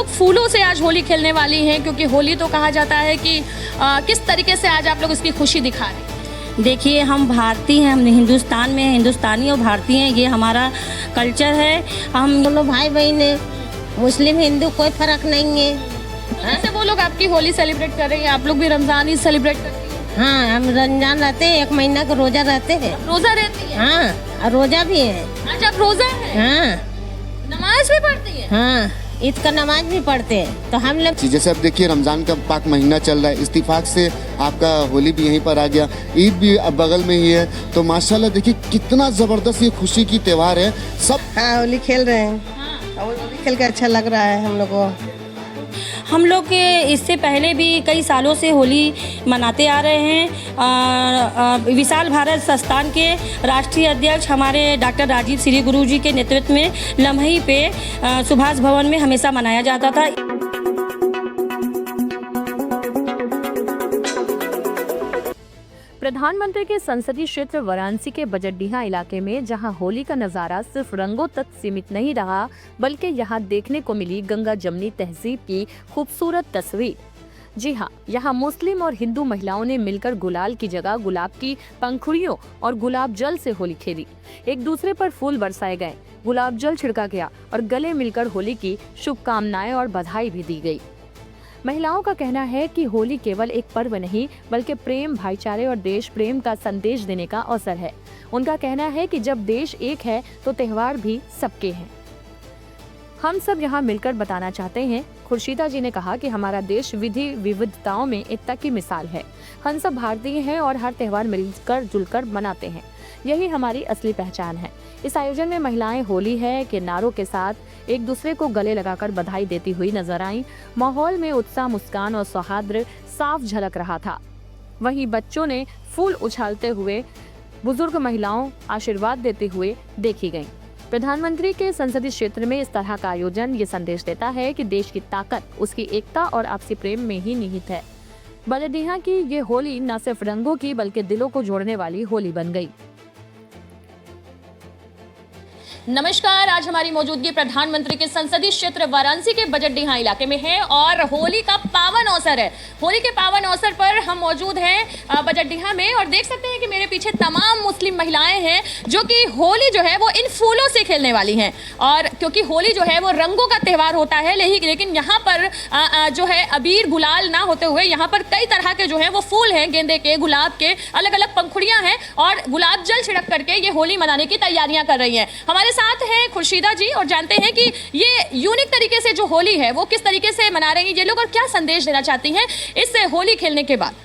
लोग फूलों से आज होली खेलने वाली हैं, क्योंकि होली तो कहा जाता है कि किस तरीके से आज आप लोग इसकी खुशी दिखा रहे हैं? देखिए, हम भारतीय हैं, हम हिंदुस्तान में हैं, हिंदुस्तानी और भारतीय हैं, ये हमारा कल्चर है। हम दोनों भाई बहन है, मुस्लिम हिंदू कोई फर्क नहीं है। जैसे वो लोग आपकी होली सेलिब्रेट कर रहे हैं, आप लोग भी रमजान ही सेलिब्रेट करते हैं? हाँ, हम रमजान रहते हैं, 1 महीना का रोजा रहते हैं। रोजा रहती है? हाँ, और रोजा भी है। आज आप रोजा है? हाँ, नमाज भी पढ़ती है? हाँ, ईद का नमाज भी पढ़ते हैं। तो हम लोग जैसे अब देखिए रमज़ान का पाक महीना चल रहा है, इत्तिफाक से आपका होली भी यहीं पर आ गया, ईद भी अब बगल में ही है, तो माशाल्लाह देखिए कितना ज़बरदस्त ये खुशी की त्यौहार है। सब हाँ, होली खेल रहे हैं। होली खेल के अच्छा लग रहा है हम लोग को। हम लोग इससे पहले भी कई सालों से होली मनाते आ रहे हैं। विशाल भारत संस्थान के राष्ट्रीय अध्यक्ष हमारे डॉक्टर राजीव श्री गुरु जी के नेतृत्व में लम्ही पे सुभाष भवन में हमेशा मनाया जाता था। प्रधानमंत्री के संसदीय क्षेत्र वाराणसी के बजरडीहा इलाके में जहां होली का नजारा सिर्फ रंगों तक सीमित नहीं रहा, बल्कि यहां देखने को मिली गंगा जमनी तहजीब की खूबसूरत तस्वीर। जी हां, यहां मुस्लिम और हिंदू महिलाओं ने मिलकर गुलाल की जगह गुलाब की पंखुड़ियों और गुलाब जल से होली खेली। एक दूसरे पर फूल बरसाए गए, गुलाब जल छिड़का गया और गले मिलकर होली की शुभकामनाएं और बधाई भी दी गई। महिलाओं का कहना है कि होली केवल एक पर्व नहीं, बल्कि प्रेम, भाईचारे और देश प्रेम का संदेश देने का अवसर है। उनका कहना है कि जब देश एक है तो त्योहार भी सबके हैं। हम सब यहाँ मिलकर बताना चाहते हैं। खुर्शीदा जी ने कहा कि हमारा देश विधि विविधताओं में एकता की मिसाल है। हम सब भारतीय हैं और हर त्योहार मिलकर जुलकर मनाते हैं, यही हमारी असली पहचान है। इस आयोजन में महिलाएं होली है के नारों के साथ एक दूसरे को गले लगाकर बधाई देती हुई नजर आईं। माहौल में उत्साह, मुस्कान और सौहार्द साफ झलक रहा था। वहीं बच्चों ने फूल उछालते हुए, बुजुर्ग महिलाओं आशीर्वाद देते हुए देखी गईं। प्रधानमंत्री के संसदीय क्षेत्र में इस तरह का आयोजन ये संदेश देता है कि देश की ताकत उसकी एकता और आपसी प्रेम में ही निहित है। बजरडीहा की ये होली न सिर्फ रंगों की बल्कि दिलों को जोड़ने वाली होली बन गई। नमस्कार, आज हमारी मौजूदगी प्रधानमंत्री के संसदीय क्षेत्र वाराणसी के बजरडीहा इलाके में है और होली का पावन अवसर है। होली के पावन अवसर पर हम मौजूद हैं बजरडीहा में और देख सकते हैं कि मेरे पीछे तमाम मुस्लिम महिलाएं हैं जो कि होली जो है वो इन फूलों से खेलने वाली हैं। और क्योंकि होली जो है वो रंगों का त्यौहार होता है, लेकिन यहाँ पर जो है अबीर गुलाल ना होते हुए यहाँ पर कई तरह के जो है वो फूल हैं, गेंदे के, गुलाब के, अलग अलग पंखुड़ियाँ हैं और गुलाब जल छिड़क करके ये होली मनाने की तैयारियाँ कर रही हैं। हमारे साथ हैं खुर्शीदा जी और जानते हैं कि ये यूनिक तरीके से जो होली है वो किस तरीके से मना रही हैं ये लोग और क्या संदेश देना चाहती हैं इस होली खेलने के बाद।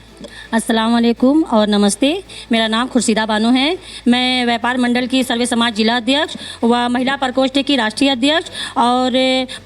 अस्सलाम वालेकुम और नमस्ते। मेरा नाम खुर्शीदा बानो है। मैं व्यापार मंडल की सर्वे समाज जिला अध्यक्ष व महिला प्रकोष्ठ की राष्ट्रीय अध्यक्ष और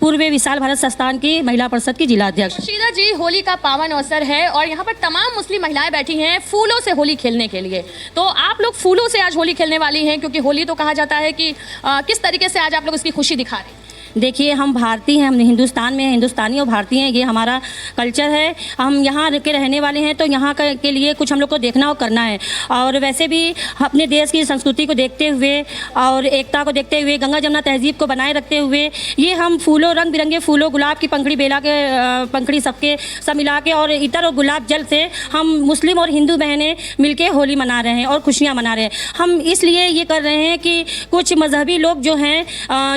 पूर्व विशाल भारत संस्थान की महिला परिषद की जिला अध्यक्ष। खुर्शीदा जी, होली का पावन अवसर है और यहाँ पर तमाम मुस्लिम महिलाएं बैठी हैं फूलों से होली खेलने के लिए, तो आप लोग फूलों से आज होली खेलने वाली हैं, क्योंकि होली तो कहा जाता है कि किस तरीके से आज आप लोग इसकी खुशी दिखा रहे हैं? देखिए, हम भारतीय हैं, हम हिंदुस्तान में हैं, हिंदुस्तानी और भारतीय हैं, ये हमारा कल्चर है। हम यहाँ के रहने वाले हैं तो यहाँ के लिए कुछ हम लोग को देखना और करना है। और वैसे भी अपने देश की संस्कृति को देखते हुए और एकता को देखते हुए, गंगा जमुना तहजीब को बनाए रखते हुए ये हम फूलों, रंग बिरंगे फूलों, गुलाब की पंखड़ी, बेला के पंखड़ी सबके सब मिला के और इतर और गुलाब जल से हम मुस्लिम और हिंदू बहनें मिलके होली मना रहे हैं और खुशियाँ मना रहे हैं। हम इसलिए ये कर रहे हैं कि कुछ मजहबी लोग जो हैं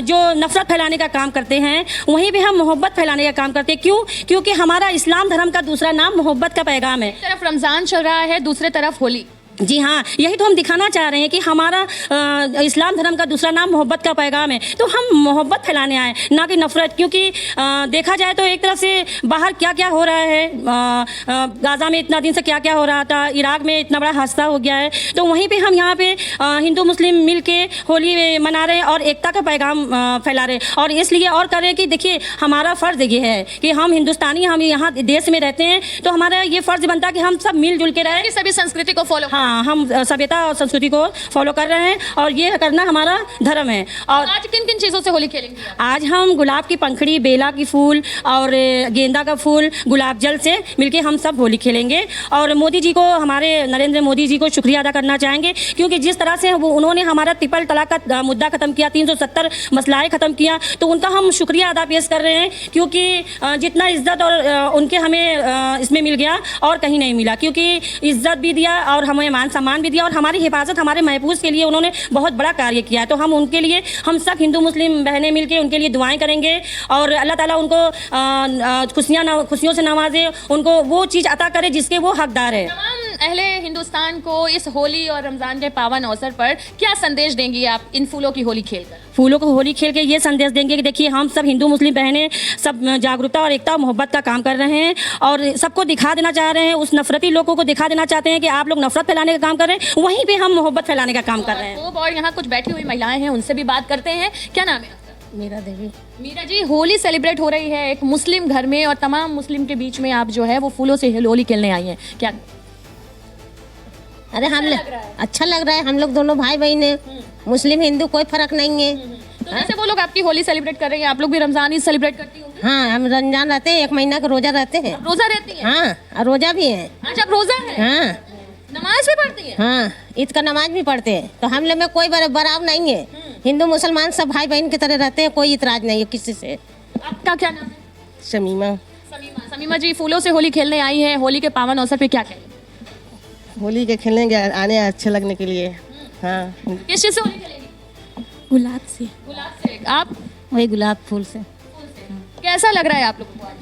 जो नफरत फैलाने काम करते हैं, वहीं भी हम मोहब्बत फैलाने का काम करते हैं। क्यों? क्योंकि हमारा इस्लाम धर्म का दूसरा नाम मोहब्बत का पैगाम है। एक तरफ रमजान चल रहा है, दूसरी तरफ होली। जी हाँ, यही तो हम दिखाना चाह रहे हैं कि हमारा इस्लाम धर्म का दूसरा नाम मोहब्बत का पैगाम है, तो हम मोहब्बत फैलाने आए, ना कि नफरत। क्योंकि देखा जाए तो एक तरफ से बाहर क्या क्या हो रहा है, गाज़ा में इतना दिन से क्या क्या हो रहा था, इराक में इतना बड़ा हादसा हो गया है, तो वहीं पे हम यहाँ पे हिंदू मुस्लिम मिल के होली मना रहे हैं और एकता का पैगाम फैला रहे हैं। और इसलिए और कर रहे हैं कि देखिए, हमारा फ़र्ज़ ये है कि हम हिंदुस्तानी, हम यहाँ देश में रहते हैं, तो हमारा ये फ़र्ज़ बनता है कि हम सब मिलजुल के रहें, सभी संस्कृति को फॉलो। हाँ, हम सभ्यता और संस्कृति को फॉलो कर रहे हैं और ये करना हमारा धर्म है। और आज किन किन चीजों से होली खेलेंगे आप? आज हम गुलाब की पंखड़ी, बेला की फूल और गेंदा का फूल, गुलाब जल से मिलके हम सब होली खेलेंगे। और मोदी जी को, हमारे नरेंद्र मोदी जी को शुक्रिया अदा करना चाहेंगे, क्योंकि जिस तरह से उन्होंने हमारा ट्रिपल तलाक का मुद्दा ख़त्म किया, 370 मसलाएँ ख़त्म किया, तो उनका हम शुक्रिया अदा पेश कर रहे हैं। क्योंकि जितना इज्जत और उनके हमें इसमें मिल गया और कहीं नहीं मिला, क्योंकि इज्जत भी दिया और हमें मान सम्मान भी दिया और हमारी हिफाजत, हमारे महफूज के लिए उन्होंने बहुत बड़ा कार्य किया है। तो हम उनके लिए, हम सब हिंदू मुस्लिम बहनें मिलके उनके लिए दुआएं करेंगे और अल्लाह ताला उनको खुशियों से नवाजे, उनको वो चीज़ अता करे जिसके वो हकदार है। तमाम अहले हिंदुस्तान को इस होली और रमजान के पावन अवसर पर क्या संदेश देंगी आप इन फूलों की होली खेलकर? फूलों को होली खेल के ये संदेश देंगे कि देखिए, हम सब हिंदू मुस्लिम बहनें सब जागरूकता और एकता और मोहब्बत का काम कर रहे हैं और सबको दिखा देना चाह रहे हैं, उस नफरती लोगों को दिखा देना चाहते हैं कि आप लोग नफरत फैलाने का काम कर रहे हैं, वहीं पे हम मोहब्बत फैलाने का काम कर रहे हैं। और यहाँ कुछ बैठी हुई महिलाएं हैं, उनसे भी बात करते हैं। क्या नाम है आपका? मीरा देवी। मीरा जी, होली सेलिब्रेट हो रही है एक मुस्लिम घर में और तमाम मुस्लिम के बीच में आप जो है वो फूलों से होली खेलने आई हैं, क्या अरे हम अच्छा लग रहा है। हम लोग दोनों भाई बहन हैं, मुस्लिम हिंदू कोई फर्क नहीं है। तो जैसे वो लोग आपकी होली सेलिब्रेट कर रहे हैं, आप लोग भी रमजान ही सेलिब्रेट करती होंगी? हाँ, हम रमजान रहते हैं, 1 महीना का रोजा रहते हैं। रोजा रहती है? हाँ, और रोजा भी है। आज आप रोजा है? हाँ नमाज भी पढ़ती है? हाँ, ईद का नमाज भी पढ़ते हैं। तो हम लोग में कोई बराव नहीं है, हिंदू मुसलमान सब भाई बहन की तरह रहते हैं, कोई इतराज नहीं है किसी से। आपका क्या नाम है? शमीमा। समीमा। समीमा जी, फूलों से होली खेलने आई है, होली के पावन अवसर पे क्या कहेंगे? होली के खेलेंगे आने अच्छे लगने के लिए। हाँ, किस चीज़ से होली खेलेंगी? गुलाब से। गुलाब से। आप? वही गुलाब फूल से। कैसा लग रहा है आप लोगों को आज?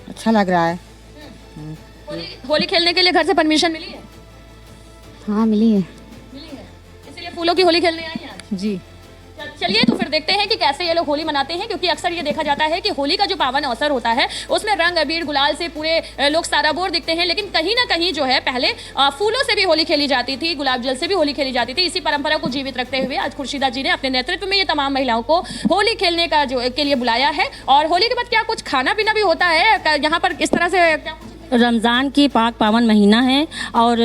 अच्छा लग रहा है। होली खेलने के लिए घर से परमिशन मिली है? हाँ, मिली है। मिली है, इसीलिए फूलों की होली खेलने आई हैं आज? जी। चलिए तो फिर देखते हैं कि कैसे ये लोग होली मनाते हैं, क्योंकि अक्सर ये देखा जाता है कि होली का जो पावन अवसर होता है उसमें रंग अबीर गुलाल से पूरे लोग सराबोर दिखते हैं, लेकिन कहीं ना कहीं जो है पहले फूलों से भी होली खेली जाती थी, गुलाब जल से भी होली खेली जाती थी। इसी परंपरा को जीवित रखते हुए आज खुर्शीदा जी ने अपने नेतृत्व में ये तमाम महिलाओं को होली खेलने का के लिए बुलाया है। और होली के बाद क्या कुछ खाना पीना भी होता है यहाँ पर? इस तरह से क्या रमज़ान की पाक पावन महीना है और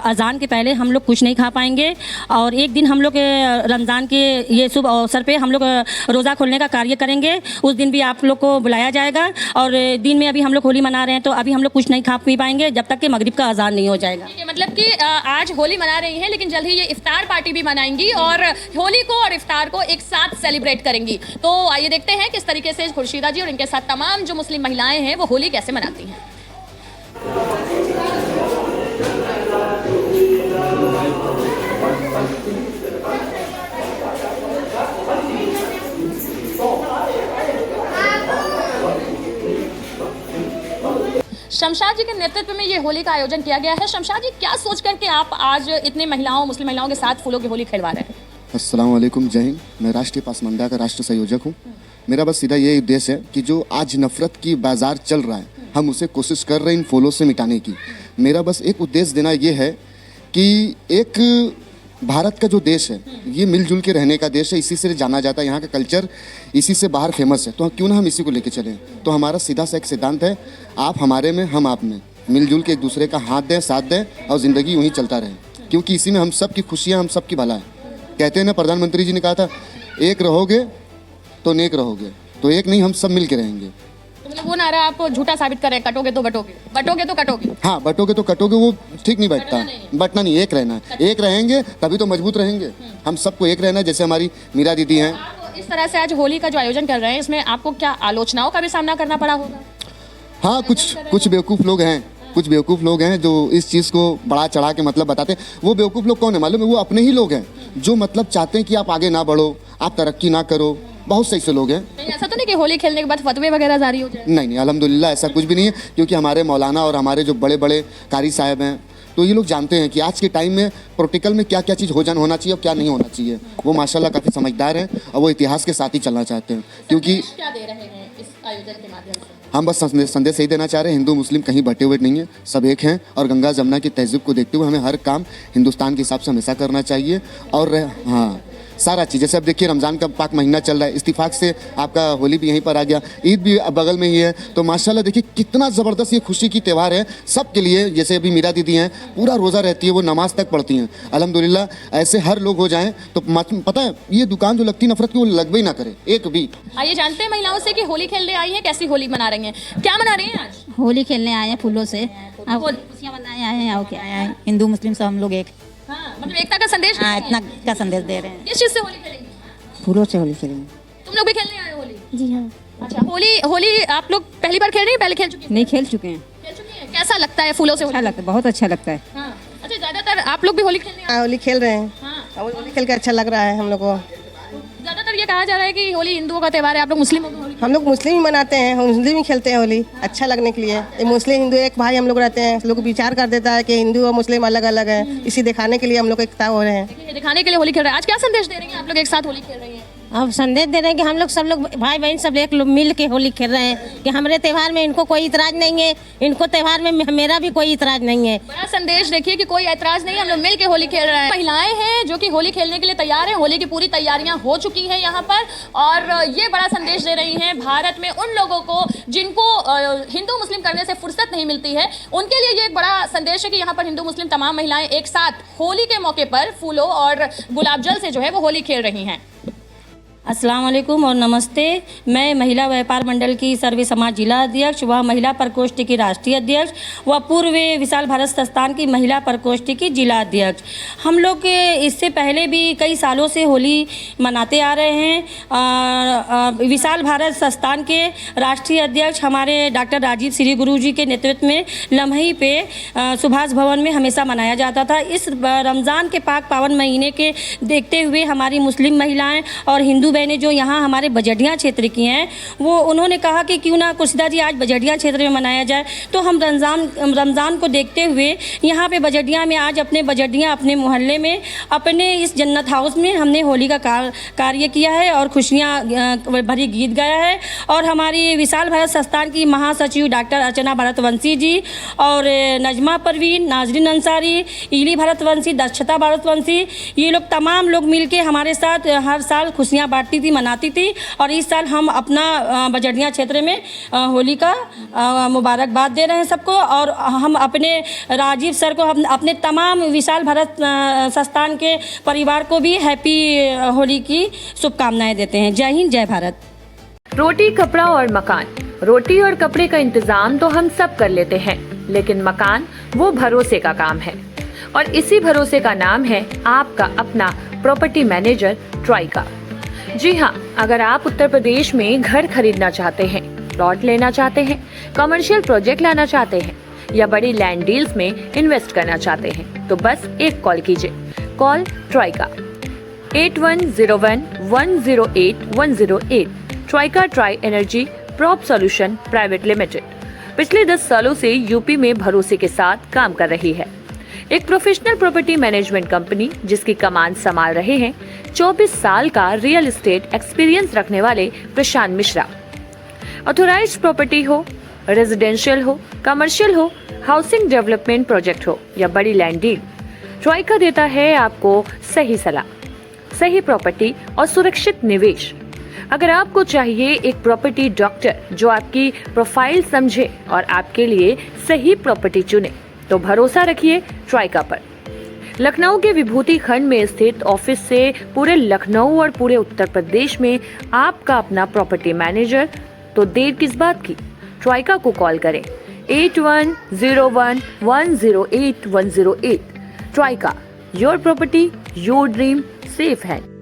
अज़ान के पहले हम लोग कुछ नहीं खा पाएंगे और एक दिन हम लोग रमज़ान के ये शुभ अवसर पे हम लोग रोज़ा खोलने का कार्य करेंगे। उस दिन भी आप लोग को बुलाया जाएगा और दिन में अभी हम लोग होली मना रहे हैं तो अभी हम लोग कुछ नहीं खा पी पाएंगे जब तक कि मगरिब का अज़ान नहीं हो जाएगा। ठीक है, मतलब कि आज होली मना रही हैं लेकिन जल्द ही ये इफ्तार पार्टी भी मनाएंगी और होली को और इफ्तार को एक साथ सेलिब्रेट करेंगी। तो आइए देखते हैं किस तरीके से खुर्शीदा जी और इनके साथ तमाम जो मुस्लिम महिलाएं हैं वो होली कैसे मनाती हैं। शमशाद जी के नेतृत्व में ये होली का आयोजन किया गया है। शमशाद जी, क्या सोच करके आप आज इतनी महिलाओं, मुस्लिम महिलाओं के साथ फूलों की होली खेलवा रहे हैं? अस्सलाम वालेकुम, जय हिंद। मैं राष्ट्रीय पासमंदा का राष्ट्र संयोजक हूँ। मेरा बस सीधा ये उद्देश्य है कि जो आज नफरत की बाजार चल रहा है हम उसे कोशिश कर रहे हैं इन फूलों से मिटाने की। मेरा बस एक उद्देश्य देना ये है कि एक भारत का जो देश है ये मिलजुल के रहने का देश है, इसी से जाना जाता है, यहाँ का कल्चर इसी से बाहर फेमस है, तो क्यों ना हम इसी को लेके चलें। तो हमारा सीधा सा एक सिद्धांत है, आप हमारे में हम आप में, मिलजुल के एक दूसरे का हाथ दें, साथ दें और ज़िंदगी यूँ ही चलता रहे, क्योंकि इसी में हम सब की खुशियाँ, हम सब की भला है। कहते हैं ना, प्रधानमंत्री जी ने कहा था एक रहोगे तो नेक रहोगे, तो एक नहीं हम सब मिल के रहेंगे। तो मतलब वो नारा आप झूठा साबित करें, कटोगे तो बटोगे, बटोगे तो कटोगे। हाँ, बटोगे तो कटोगे, वो ठीक नहीं बैठता। बटना नहीं, एक रहना है। एक रहेंगे तभी तो मजबूत रहेंगे। हम सबको एक रहना है। जैसे हमारी मीरा दीदी हैं, आप इस तरह से आज होली का जो आयोजन कर रहे हैं इसमें आपको क्या आलोचनाओं का भी सामना करना पड़ा होगा? हाँ, कुछ बेवकूफ़ लोग हैं, कुछ बेवकूफ़ लोग हैं जो इस चीज़ को बड़ा चढ़ा के मतलब बताते हैं। वो बेवकूफ़ लोग कौन है मालूम है? वो अपने ही लोग हैं जो मतलब चाहते हैं कि आप आगे ना बढ़ो, आप तरक्की ना करो। बहुत सही से लोग हैं। नहीं, ऐसा तो नहीं कि होली खेलने के बाद फतवे वगैरह जारी हो जाए? नहीं, अल्हम्दुलिल्लाह ऐसा कुछ भी नहीं है, क्योंकि हमारे मौलाना और हमारे जो बड़े बड़े कारी साहब हैं तो ये लोग जानते हैं कि आज के टाइम में प्रोटोकॉल में क्या क्या चीज़ होना चाहिए और क्या नहीं होना चाहिए। वो माशाल्लाह काफ़ी समझदार हैं और वो इतिहास के साथ ही चलना चाहते हैं। क्योंकि क्या दे रहे हैं इस आयोजन के माध्यम से? हम बस संदेश यही देना चाह रहे हैं, हिंदू मुस्लिम कहीं बटे हुए नहीं है, सब एक हैं और गंगा जमुना की तहज़ीब को देखते हुए हमें हर काम हिंदुस्तान के हिसाब से हमेशा करना चाहिए। और हाँ, सारा चीज़। जैसे अब देखिए रमज़ान का पाक महीना चल रहा है, इत्तिफाक से आपका होली भी यहीं पर आ गया, ईद भी बगल में ही है, तो माशाल्लाह देखिए कितना ज़बरदस्त ये खुशी की त्यौहार है सबके लिए। जैसे अभी मीरा दीदी हैं, पूरा रोज़ा रहती है, वो नमाज तक पढ़ती हैं। अल्हम्दुलिल्लाह ऐसे हर लोग हो जाएं तो पता है ये दुकान जो लगती नफरत की वो लगवे ही ना करे एक भी। आइए जानते हैं महिलाओं से कि होली खेलने आई हैं, कैसी होली मना रही हैं, क्या मना रही हैं आज? होली खेलने आए हैं फूलों से, अब होली- खुशियाँ मनाए आए हैं और क्या आए हैं, हिंदू मुस्लिम सब हम लोग एक, हाँ, मतलब एकता का संदेश हाँ देती हैं। इतना का संदेश दे रहे हैं। किस चीज़ से होली खेलेंगे? फूलों से होली खेलेंगे। तुम लोग भी खेलने आए हो होली? जी हाँ, अच्छा, होली होली आप लोग पहली बार खेल रही हैं, पहले खेल चुकी हैं? नहीं खेल चुके हैं, खेल चुकी हैं। कैसा लगता है फूलों से अच्छा होली? लगता है, बहुत अच्छा लगता है। हाँ, अच्छा, ज्यादातर आप लोग भी होली खेलने आए? हाँ होली खेल रहे हैं, हाँ, होली खेल के अच्छा लग रहा है हम लोग को। ज्यादातर ये कहा जा रहा है कि होली हिंदुओं का त्योहार है, आप लोग मुस्लिमों की होली। हम लोग मुस्लिम ही मनाते हैं, हम मुस्लिम ही खेलते हैं होली अच्छा लगने के लिए। ये मुस्लिम हिंदू एक भाई हम लोग रहते हैं, लोग विचार कर देता है कि हिंदू और मुस्लिम अलग अलग है, इसी दिखाने के लिए हम लोग एकता हो रहे हैं। ये दिखाने के लिए होली खेल रहे हैं। आज क्या संदेश दे रही हैं आप लोग एक साथ होली खेल रही हैं? अब संदेश दे रहे हैं कि हम लोग सब लोग भाई बहन सब एक लोग मिल के होली खेल रहे हैं कि हमारे त्यौहार में इनको कोई इतराज नहीं है, इनको त्यौहार में मेरा भी कोई इतराज नहीं है। बड़ा संदेश देखिए कि कोई ऐतराज नहीं, हम लोग मिल के होली खेल रहे हैं। महिलाएं हैं जो कि होली खेलने के लिए तैयार हैं, होली की पूरी तैयारियां हो चुकी हैं यहाँ पर, और ये बड़ा संदेश दे रही हैं भारत में उन लोगों को जिनको हिंदू मुस्लिम करने से फुर्सत नहीं मिलती है, उनके लिए ये एक बड़ा संदेश है कि यहाँ पर हिंदू मुस्लिम तमाम महिलाएं एक साथ होली के मौके पर फूलों और गुलाब जल से जो है वो होली खेल रही हैं। अस्सलाम वालेकुम और नमस्ते। मैं महिला व्यापार मंडल की सर्वे समाज जिला अध्यक्ष व महिला प्रकोष्ठ की राष्ट्रीय अध्यक्ष व पूर्व विशाल भारत संस्थान की महिला प्रकोष्ठ की जिला अध्यक्ष। हम लोग इससे पहले भी कई सालों से होली मनाते आ रहे हैं। विशाल भारत संस्थान के राष्ट्रीय अध्यक्ष हमारे डॉक्टर राजीव श्री गुरु जी के नेतृत्व में लम्ही पे सुभाष भवन में हमेशा मनाया जाता था। इस रमज़ान के पाक पावन महीने के देखते हुए हमारी मुस्लिम महिलाएँ और हिंदू बहनें जो यहाँ हमारे बजटिया क्षेत्र की हैं, वो उन्होंने कहा कि क्यों ना कुर्सिदा जी आज बजटिया क्षेत्र में मनाया जाए। तो हम रमज़ान को देखते हुए यहाँ पे बजटिया में आज अपने मोहल्ले में अपने इस जन्नत हाउस में हमने होली का कार्य किया है और खुशियाँ भरी गीत गाया है। और हमारी विशाल भारत संस्थान की महासचिव डॉक्टर अर्चना भारतवंशी जी और नजमा परवीन, नाजरीन अंसारी, ईली भारतवंशी, दक्षता भारतवंशी, ये लोग तमाम लोग मिलके हमारे साथ हर साल खुशियाँ बांटती थी, मनाती थी। और इस साल हम अपना बजटिया क्षेत्र में होली का मुबारकबाद दे रहे हैं सबको। और हम अपने राजीव सर को अपने तमाम विशाल भारत संस्थान के परिवार को भी हैप्पी होली की शुभकामनाएं देते हैं। जय हिंद, जय भारत। रोटी, कपड़ा और मकान। रोटी और कपड़े का इंतजाम तो हम सब कर लेते हैं, लेकिन मकान वो भरोसे का काम है, और इसी भरोसे का नाम है आपका अपना प्रॉपर्टी मैनेजर ट्राइका। जी हाँ, अगर आप उत्तर प्रदेश में घर खरीदना चाहते हैं, प्लॉट लेना चाहते हैं, कमर्शियल प्रोजेक्ट लाना चाहते हैं या बड़ी लैंड डील्स में इन्वेस्ट करना चाहते हैं, तो बस एक कॉल कीजिए। Call Trika 8101108108। Trika tri energy prop solution private limited पिछले 10 सालों से यूपी में भरोसे के साथ काम कर रही है। एक प्रोफेशनल प्रॉपर्टी मैनेजमेंट कंपनी जिसकी कमान संभाल रहे हैं 24 साल का रियल एस्टेट एक्सपीरियंस रखने वाले प्रशांत मिश्रा। ऑथोराइज्ड प्रॉपर्टी हो, रेजिडेंशियल हो, कमर्शियल हो, हाउसिंग डेवलपमेंट प्रोजेक्ट हो या बड़ी लैंड डील, ट्राइका देता है आपको सही सलाह, सही प्रॉपर्टी और सुरक्षित निवेश। अगर आपको चाहिए एक प्रॉपर्टी डॉक्टर जो आपकी प्रोफाइल समझे और आपके लिए सही प्रॉपर्टी चुने, तो भरोसा रखिए ट्राइका पर। लखनऊ के विभूति खंड में स्थित ऑफिस से पूरे लखनऊ और पूरे उत्तर प्रदेश में आपका अपना प्रॉपर्टी मैनेजर, तो देर किस बात की, ट्राइका को कॉल करें 8101108108। Trika, your property your dream safe है।